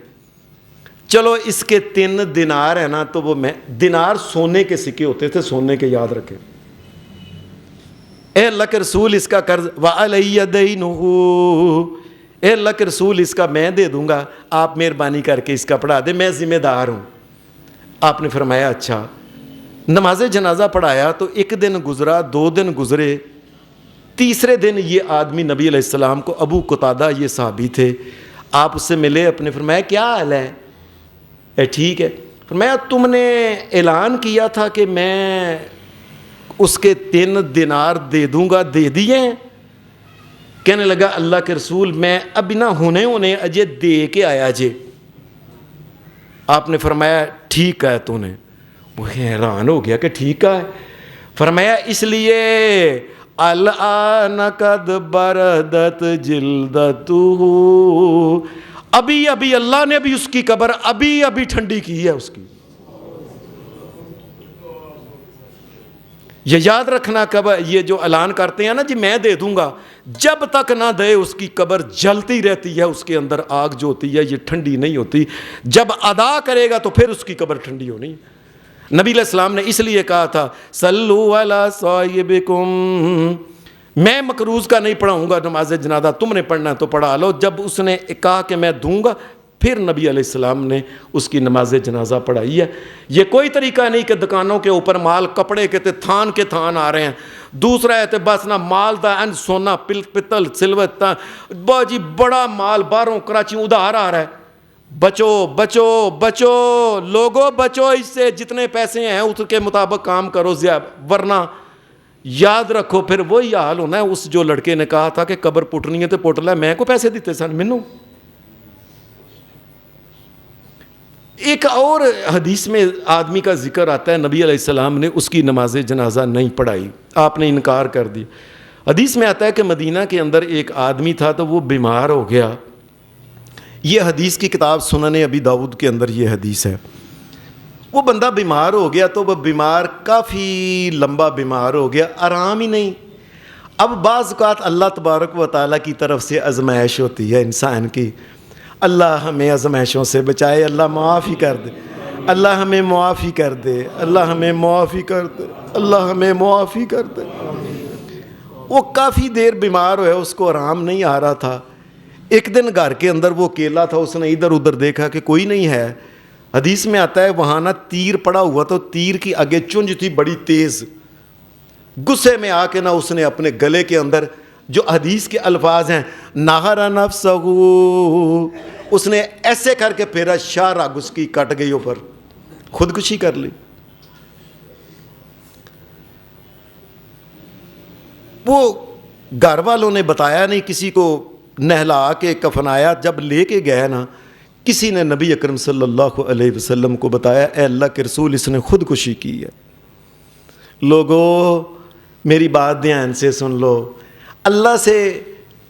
A: چلو اس کے 3 دینار ہیں نا, تو وہ میں دینار سونے کے سکے ہوتے تھے, سونے کے, یاد رکھیں. اے اللہ کے رسول اس کا قرض, وعلی دینہ, اے اللہ کے رسول اس کا میں دے دوں گا, آپ مہربانی کر کے اس کا پڑھا دے, میں ذمہ دار ہوں. آپ نے فرمایا اچھا. نماز جنازہ پڑھایا تو 1 دن گزرا, 2 دن گزرے, تیسرے دن یہ آدمی نبی علیہ السلام کو, ابو قتادہ یہ صحابی تھے, آپ اس سے ملے, اپنے فرمایا کیا حال ہے؟ اے ٹھیک ہے. فرمایا تم نے اعلان کیا تھا کہ میں اس کے 3 دینار دے دوں گا, دے دیے ہیں؟ کہنے لگا اللہ کے رسول میں ابھی نہ ہونے اجے دے کے آیا جے. آپ نے فرمایا ٹھیک ہے تو نے. وہ حیران ہو گیا کہ ٹھیک ہے. فرمایا اس لیے الآن قد بردت جلدتہ، ابھی اللہ نے ابھی اس کی قبر ابھی ٹھنڈی کی ہے اس کی. یہ یاد رکھنا، قبر یہ جو اعلان کرتے ہیں نا جی میں دے دوں گا، جب تک نہ دے اس کی قبر جلتی رہتی ہے، اس کے اندر آگ جو ہوتی ہے یہ ٹھنڈی نہیں ہوتی. جب ادا کرے گا تو پھر اس کی قبر ٹھنڈی ہونی. نبی علیہ السلام نے اس لیے کہا تھا صلو علی صاحبکم، میں مقروض کا نہیں پڑھاؤں گا نماز جنازہ، تم نے پڑھنا ہے تو پڑھا لو. جب اس نے کہا کہ میں دوں گا، پھر نبی علیہ السلام نے اس کی نماز جنازہ پڑھائی ہے. یہ کوئی طریقہ نہیں کہ دکانوں کے اوپر مال کپڑے کے تھان کے تھان آ رہے ہیں. دوسرا ہے تو بس نہ مال دا این سونا پتل سلور جی بڑا مال باہروں کراچی ادھار آ رہا ہے. بچو بچو بچو لوگو بچو اس سے، جتنے پیسے ہیں اس کے مطابق کام کرو، ورنہ یاد رکھو پھر وہی حال ہونا ہے. اس جو لڑکے نے کہا تھا کہ قبر پٹنی ہے تو پٹ لے، میں کو پیسے دیتے سن مینوں. ایک اور حدیث میں آدمی کا ذکر آتا ہے، نبی علیہ السلام نے اس کی نماز جنازہ نہیں پڑھائی، آپ نے انکار کر دی. حدیث میں آتا ہے کہ مدینہ کے اندر ایک آدمی تھا تو وہ بیمار ہو گیا. یہ حدیث کی کتاب سنن ابی داؤد کے اندر یہ حدیث ہے. وہ بندہ بیمار ہو گیا تو وہ بیمار کافی لمبا بیمار ہو گیا، آرام ہی نہیں. اب بعض اوقات اللہ تبارک و تعالیٰ کی طرف سے آزمائش ہوتی ہے انسان کی. اللہ ہمیں آزمائشوں سے بچائے، اللہ معاف ہی کر دے، اللہ ہمیں معاف ہی کر دے، اللہ ہمیں معاف ہی کر دے، اللہ ہمیں معاف ہی کر دے. وہ کافی دیر بیمار ہوئے، اس کو آرام نہیں آ رہا تھا. ایک دن گھر کے اندر وہ اکیلا تھا، اس نے ادھر ادھر دیکھا کہ کوئی نہیں ہے. حدیث میں آتا ہے وہاں نا تیر پڑا ہوا، تو تیر کی آگے چونج تھی بڑی تیز. غصے میں آ کے نا اس نے اپنے گلے کے اندر جو حدیث کے الفاظ ہیں نہر نفسہ، اس نے ایسے کر کے پھیرا، شاہ رگ اس کی کٹ گئی، اوپر خودکشی کر لی. وہ گھر والوں نے بتایا نہیں، کسی کو نہلا کے کفنایا. جب لے کے گئے نا، کسی نے نبی اکرم صلی اللہ علیہ وسلم کو بتایا اے اللہ کے رسول اس نے خودکشی کی ہے. لوگو میری بات دھیان سے سن لو، اللہ سے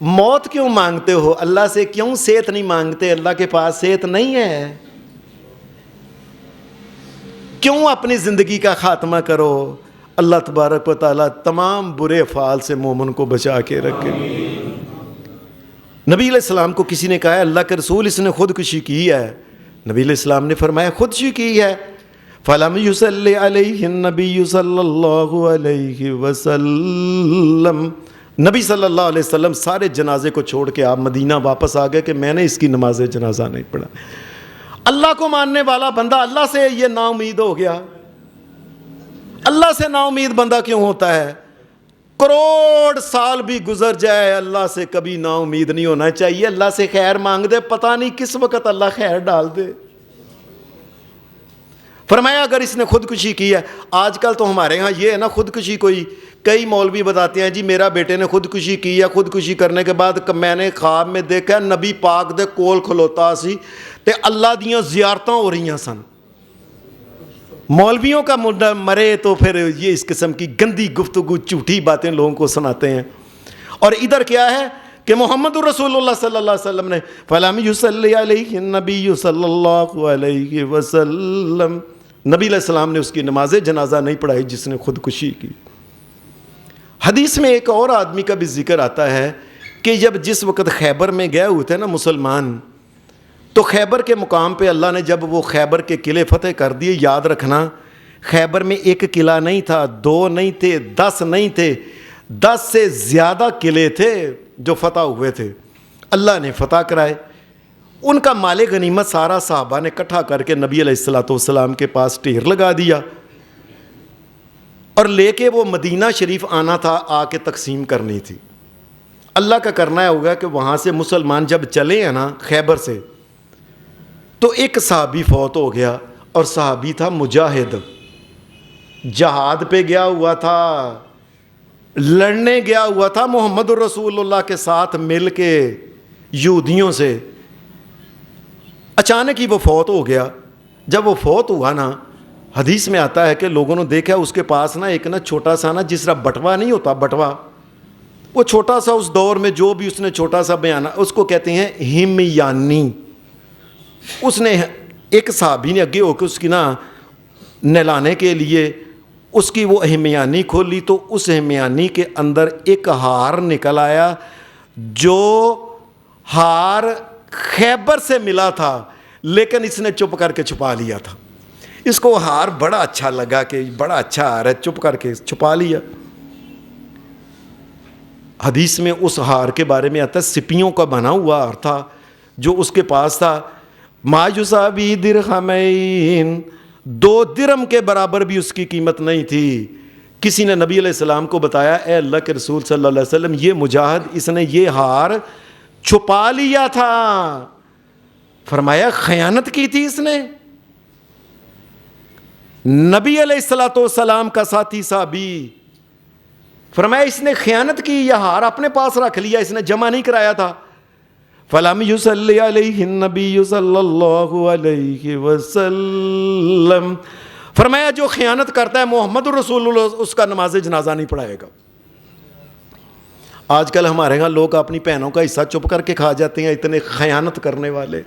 A: موت کیوں مانگتے ہو؟ اللہ سے کیوں صحت نہیں مانگتے؟ اللہ کے پاس صحت نہیں ہے. کیوں اپنی زندگی کا خاتمہ کرو؟ اللہ تبارک و تعالیٰ تمام برے افعال سے مومن کو بچا کے رکھے. نبی علیہ السلام کو کسی نے کہا اللہ کے رسول اس نے خودکشی کی ہے. نبی علیہ السلام نے فرمایا خودکشی کی ہے. فَلَمْ يُصَلِّ عَلَيْهِ النَّبِيُّ صلی اللہ علیہ وسلم. نبی صلی اللہ علیہ وسلم سارے جنازے کو چھوڑ کے آپ مدینہ واپس آ گئے کہ میں نے اس کی نماز جنازہ نہیں پڑھا. اللہ کو ماننے والا بندہ اللہ سے یہ نا امید ہو گیا. اللہ سے نا امید بندہ کیوں ہوتا ہے؟ کروڑ سال بھی گزر جائے اللہ سے کبھی نا امید نہیں ہونا چاہیے. اللہ سے خیر مانگ دے، پتہ نہیں کس وقت اللہ خیر ڈال دے. فرمایا اگر اس نے خودکشی کی ہے، آج کل تو ہمارے ہاں یہ ہے نا خودکشی، کئی مولوی بتاتے ہیں جی میرا بیٹے نے خودکشی کی ہے. خودکشی کرنے کے بعد میں نے خواب میں دیکھا نبی پاک دے کول کھلوتا سی تے اللہ دیاں زیارتاں ہو رہی ہیں سن. مولویوں کا منڈا مرے تو پھر یہ اس قسم کی گندی گفتگو جھوٹی باتیں لوگوں کو سناتے ہیں. اور ادھر کیا ہے کہ محمد رسول اللہ صلی اللہ علیہ وسلم نے فَلَمْ يُصَلِّ عَلَيْهِ النَّبِيُّ صلی اللہ علیہ وسلم، نبی علیہ السلام نے اس کی نماز جنازہ نہیں پڑھائی جس نے خودکشی کی. حدیث میں ایک اور آدمی کا بھی ذکر آتا ہے کہ جس وقت خیبر میں گئے ہوئے تھے نا مسلمان، تو خیبر کے مقام پہ اللہ نے جب وہ خیبر کے قلعے فتح کر دیے، یاد رکھنا خیبر میں ایک قلعہ نہیں تھا، 2 نہیں تھے، 10 نہیں تھے، 10 سے زیادہ قلعے تھے جو فتح ہوئے تھے. اللہ نے فتح کرائے. ان کا مال غنیمت سارا صحابہ نے اکٹھا کر کے نبی علیہ الصلوۃ والسلام کے پاس ڈھیر لگا دیا اور لے کے وہ مدینہ شریف آنا تھا، آ کے تقسیم کرنی تھی. اللہ کا کرنا ہوگا کہ وہاں سے مسلمان جب چلے ہیں نا خیبر سے، تو ایک صحابی فوت ہو گیا، اور صحابی تھا مجاہد، جہاد پہ گیا ہوا تھا، لڑنے گیا ہوا تھا محمد رسول اللہ کے ساتھ مل کے یہودیوں سے. اچانک ہی وہ فوت ہو گیا. جب وہ فوت ہوا نا، حدیث میں آتا ہے کہ لوگوں نے دیکھا اس کے پاس نا ایک نا چھوٹا سا نا، جس طرح بٹوا نہیں ہوتا بٹوا، وہ چھوٹا سا اس دور میں جو بھی اس نے چھوٹا سا بیان، اس کو کہتے ہیں ہمیانی. اس نے ایک صحابی نے اگے ہو کے اس کی نا نہلانے کے لیے اس کی وہ ہمیانی کھولی، تو اس ہمیانی کے اندر ایک ہار نکل آیا جو ہار خیبر سے ملا تھا، لیکن اس نے چپ کر کے چھپا لیا تھا. اس کو ہار بڑا اچھا لگا کہ بڑا اچھا ہار ہے، چپ کر کے چھپا لیا. حدیث میں اس ہار کے بارے میں آتا ہے سپیوں کا بنا ہوا ہار تھا جو اس کے پاس تھا. ما یساوی درہمین، 2 درہم کے برابر بھی اس کی قیمت نہیں تھی. کسی نے نبی علیہ السلام کو بتایا اے اللہ کے رسول صلی اللہ علیہ وسلم، یہ مجاہد اس نے یہ ہار چھپا لیا تھا. فرمایا خیانت کی تھی اس نے. نبی علیہ الصلوۃ والسلام کا ساتھی صحابی، فرمایا اس نے خیانت کی، یہ ہار اپنے پاس رکھ لیا، اس نے جمع نہیں کرایا تھا. فلم یصلی علیہ النبی صلی اللہ علیہ وسلم، فرمایا جو خیانت کرتا ہے محمد الرسول اللہ اس کا نماز جنازہ نہیں پڑھائے گا. آج کل ہمارے ہاں لوگ اپنی بہنوں کا حصہ چپ کر کے کھا جاتے ہیں، اتنے خیانت کرنے والے.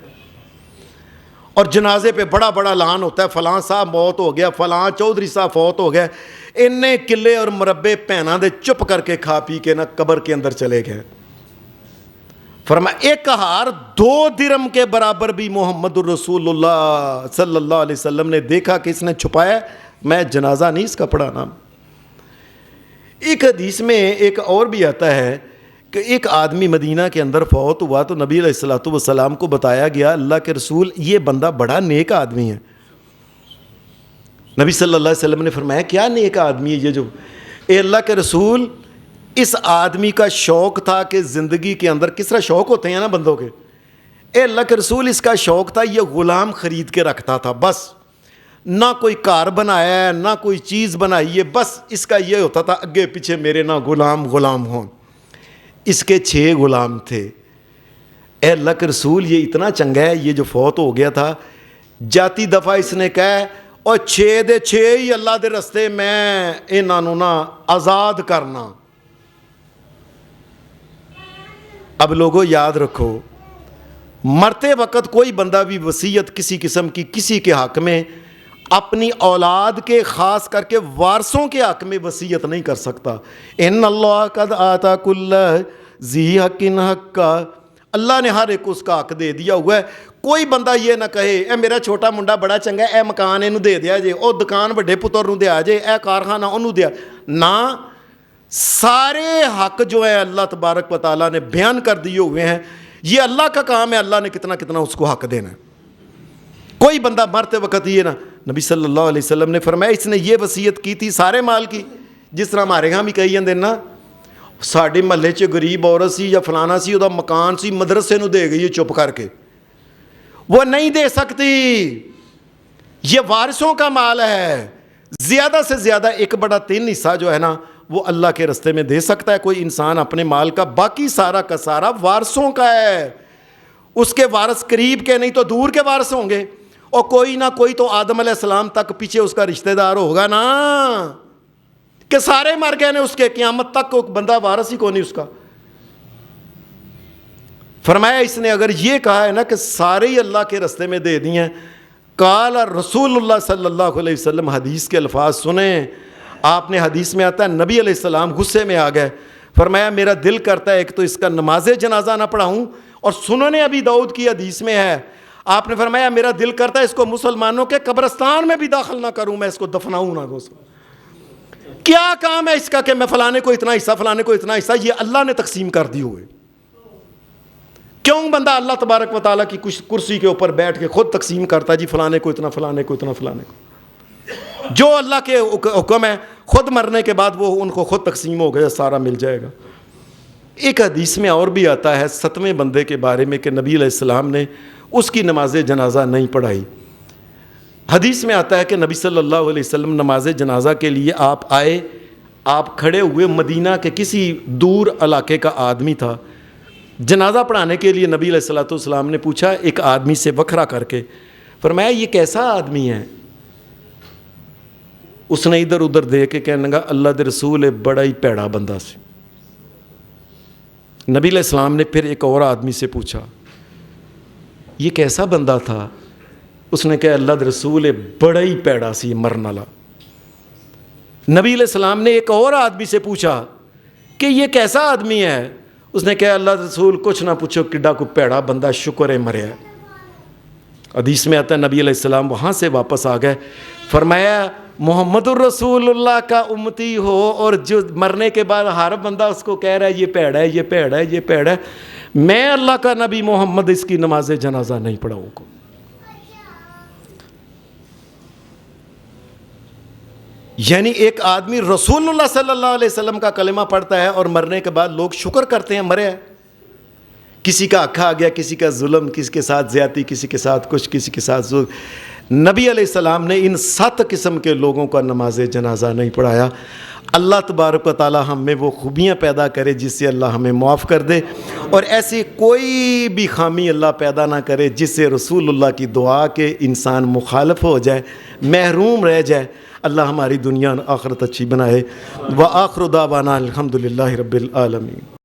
A: اور جنازے پہ بڑا بڑا اعلان ہوتا ہے فلاں صاحب موت ہو گیا، فلاں چودھری صاحب فوت ہو گئے، انہیں قلعے اور مربے پہنا دے چپ کر کے کھا پی کے نہ قبر کے اندر چلے گئے. فرمایا ایک ہار 2 درہم کے برابر بھی محمد الرسول اللہ صلی اللہ علیہ وسلم نے دیکھا کہ اس نے چھپایا، میں جنازہ نہیں اس کا پڑھانا. ایک حدیث میں ایک اور بھی آتا ہے کہ ایک آدمی مدینہ کے اندر فوت ہوا تو نبی علیہ الصلوۃ والسلام کو بتایا گیا اللہ کے رسول یہ بندہ بڑا نیک آدمی ہے. نبی صلی اللہ علیہ وسلم نے فرمایا کیا نیک آدمی ہے یہ جو؟ اے اللہ کے رسول، اس آدمی کا شوق تھا کہ زندگی کے اندر کس طرح شوق ہوتے ہیں نا بندوں کے، اے اللہ کے رسول اس کا شوق تھا یہ غلام خرید کے رکھتا تھا، بس نہ کوئی کار بنایا ہے نہ کوئی چیز بنائی ہے، بس اس کا یہ ہوتا تھا اگے پیچھے میرے نہ غلام ہوں. اس کے 6 غلام تھے. اے اللہ کے رسول یہ اتنا چنگا ہے، یہ جو فوت ہو گیا تھا جاتی دفعہ اس نے کہا اور 6 دے 6 ہی اللہ دے رستے میں انہوں نا آزاد کرنا. اب لوگوں یاد رکھو، مرتے وقت کوئی بندہ بھی وصیت کسی قسم کی کسی کے حق میں اپنی اولاد کے خاص کر کے وارثوں کے حق میں وصیت نہیں کر سکتا. ان اللہ قد آتا کل ذی حق حقا، اللہ نے ہر ایک اس کا حق دے دیا ہوا ہے. کوئی بندہ یہ نہ کہے اے میرا چھوٹا منڈا بڑا چنگا ہے، اے مکان اینو دے دیا جے، او دکان بڑے پتر نو دیا جے، اے کارخانہ انہوں دیا. نہ، سارے حق جو ہے اللہ تبارک و تعالیٰ نے بیان کر دیے ہوئے ہیں. یہ اللہ کا کام ہے، اللہ نے کتنا کتنا اس کو حق دینا ہے. کوئی بندہ مرتے وقت یہ نہ، نبی صلی اللہ علیہ وسلم نے فرمایا اس نے یہ وصیت کی تھی سارے مال کی، جس طرح ہمارے ہاں بھی کئی جاندے نا ساڈے محلے 'چ غریب عورت سی یا فلانا سی، وہ مکان سی مدرسے نو دے گئی چپ کر کے، وہ نہیں دے سکتی، یہ وارثوں کا مال ہے. زیادہ سے زیادہ 1/3 حصہ جو ہے نا وہ اللہ کے رستے میں دے سکتا ہے کوئی انسان اپنے مال کا، باقی سارا کا سارا وارثوں کا ہے. اس کے وارث قریب کے نہیں تو دور کے وارث ہوں گے، اور کوئی نہ کوئی تو آدم علیہ السلام تک پیچھے اس کا رشتہ دار ہوگا نا، کہ سارے مر گئے نے اس کے، قیامت تک کوئی بندہ وارث ہی کو نہیں اس کا. فرمایا اس نے اگر یہ کہا ہے نا کہ سارے ہی اللہ کے رستے میں دے دیے ہیں، قال رسول اللہ صلی اللہ علیہ وسلم، حدیث کے الفاظ سنیں. آپ نے حدیث میں آتا ہے نبی علیہ السلام غصے میں آ گئے، فرمایا میرا دل کرتا ہے ایک تو اس کا نماز جنازہ نہ پڑھاؤں، اور سنن ابی داؤد کی حدیث میں ہے آپ نے فرمایا میرا دل کرتا ہے اس کو مسلمانوں کے قبرستان میں بھی داخل نہ کروں، میں اس کو دفناؤں نہ. کیا کام ہے اس کا کہ میں فلانے کو اتنا حصہ فلانے کو اتنا حصہ، یہ اللہ نے تقسیم کر دی ہوئے. کیوں بندہ اللہ تبارک و تعالیٰ کی کرسی کے اوپر بیٹھ کے خود تقسیم کرتا ہے جی فلانے کو اتنا فلانے کو اتنا فلانے کو. جو اللہ کے حکم ہے خود مرنے کے بعد وہ ان کو خود تقسیم ہو گیا، سارا مل جائے گا. ایک حدیث میں اور بھی آتا ہے 7ویں بندے کے بارے میں کہ نبی علیہ السلام نے اس کی نماز جنازہ نہیں پڑھائی. حدیث میں آتا ہے کہ نبی صلی اللہ علیہ وسلم نماز جنازہ کے لیے آپ آئے، آپ کھڑے ہوئے، مدینہ کے کسی دور علاقے کا آدمی تھا. جنازہ پڑھانے کے لیے نبی علیہ الصلوۃ والسلام نے پوچھا ایک آدمی سے وکھرا کر کے، فرمایا یہ کیسا آدمی ہے؟ اس نے ادھر ادھر دیکھ کے کہنے لگا اللہ دے رسول ہے بڑا ہی پیڑا بندہ سی۔ نبی علیہ السلام نے پھر ایک اور آدمی سے پوچھا یہ کیسا بندہ تھا؟ اس نے کہا اللہ دے رسول ہے بڑا ہی پیڑا سی مرن والا۔ نبی علیہ السلام نے ایک اور آدمی سے پوچھا کہ یہ کیسا آدمی ہے؟ اس نے کہا اللہ رسول کچھ نہ پوچھو کڈا کو پیڑا بندہ شکر ہے مریا۔ حدیث میں آتا ہے نبی علیہ السلام وہاں سے واپس آ گئے، فرمایا محمد الرسول اللہ کا امتی ہو اور جو مرنے کے بعد ہر بندہ اس کو کہہ رہا ہے یہ پیڑا ہے یہ پیڑا ہے یہ پیڑا ہے، میں اللہ کا نبی محمد اس کی نماز جنازہ نہیں پڑھاؤں کو۔ یعنی ایک آدمی رسول اللہ صلی اللہ علیہ وسلم کا کلمہ پڑھتا ہے اور مرنے کے بعد لوگ شکر کرتے ہیں مرے ہے۔ کسی کا اکھا آ گیا، کسی کا ظلم، کسی کے ساتھ زیادتی، کسی کے ساتھ کچھ، کسی کے ساتھ ظلم۔ نبی علیہ السلام نے ان 7 قسم کے لوگوں کا نماز جنازہ نہیں پڑھایا۔ اللہ تبارک و تعالی ہم میں وہ خوبیاں پیدا کرے جس سے اللہ ہمیں معاف کر دے، اور ایسی کوئی بھی خامی اللہ پیدا نہ کرے جس سے رسول اللہ کی دعا کے انسان مخالف ہو جائے، محروم رہ جائے۔ اللہ ہماری دنیا آخرت اچھی بنائے۔ وآخر دعوانا الحمدللہ رب العالمین۔